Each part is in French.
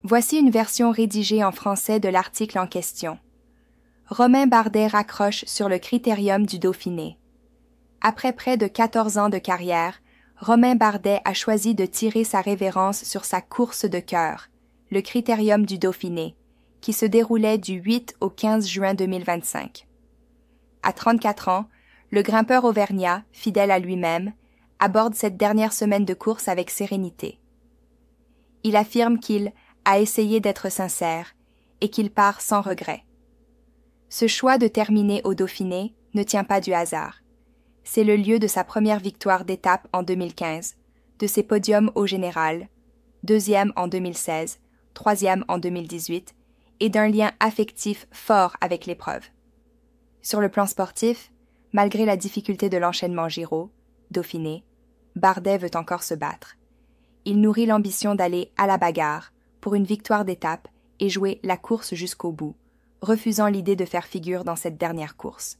Voici une version rédigée en français de l'article en question. Romain Bardet raccroche sur le critérium du Dauphiné. Après près de 14 ans de carrière, Romain Bardet a choisi de tirer sa révérence sur sa course de cœur, le critérium du Dauphiné, qui se déroulait du 8 au 15 juin 2025. À 34 ans, le grimpeur auvergnat, fidèle à lui-même, aborde cette dernière semaine de course avec sérénité. Il affirme qu'il a essayé d'être sincère et qu'il part sans regret. Ce choix de terminer au Dauphiné ne tient pas du hasard. C'est le lieu de sa première victoire d'étape en 2015, de ses podiums au général, 2e en 2016, 3e en 2018, et d'un lien affectif fort avec l'épreuve. Sur le plan sportif, malgré la difficulté de l'enchaînement Giro, Dauphiné, Bardet veut encore se battre. Il nourrit l'ambition d'aller à la bagarre pour une victoire d'étape et jouer la course jusqu'au bout, refusant l'idée de faire figure dans cette dernière course.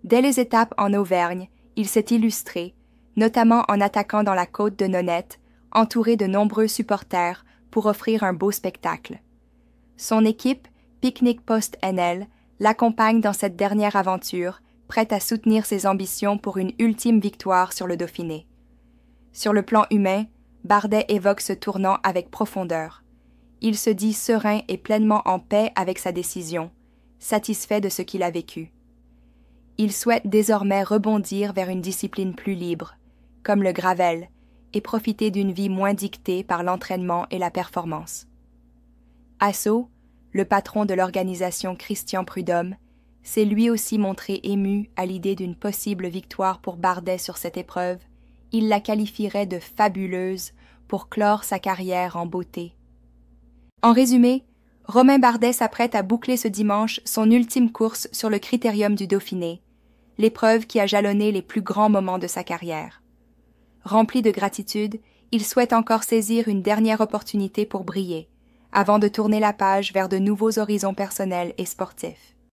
Dès les étapes en Auvergne, il s'est illustré, notamment en attaquant dans la côte de Nonette, entouré de nombreux supporters pour offrir un beau spectacle. Son équipe, Picnic Post NL, l'accompagne dans cette dernière aventure, prête à soutenir ses ambitions pour une ultime victoire sur le Dauphiné. Sur le plan humain, Bardet évoque ce tournant avec profondeur. Il se dit serein et pleinement en paix avec sa décision, satisfait de ce qu'il a vécu. Il souhaite désormais rebondir vers une discipline plus libre, comme le gravel, et profiter d'une vie moins dictée par l'entraînement et la performance. Asso, le patron de l'organisation Christian Prudhomme, s'est lui aussi montré ému à l'idée d'une possible victoire pour Bardet sur cette épreuve. Il la qualifierait de fabuleuse pour clore sa carrière en beauté. En résumé, Romain Bardet s'apprête à boucler ce dimanche son ultime course sur le critérium du Dauphiné, l'épreuve qui a jalonné les plus grands moments de sa carrière. Rempli de gratitude, il souhaite encore saisir une dernière opportunité pour briller, avant de tourner la page vers de nouveaux horizons personnels et sportifs.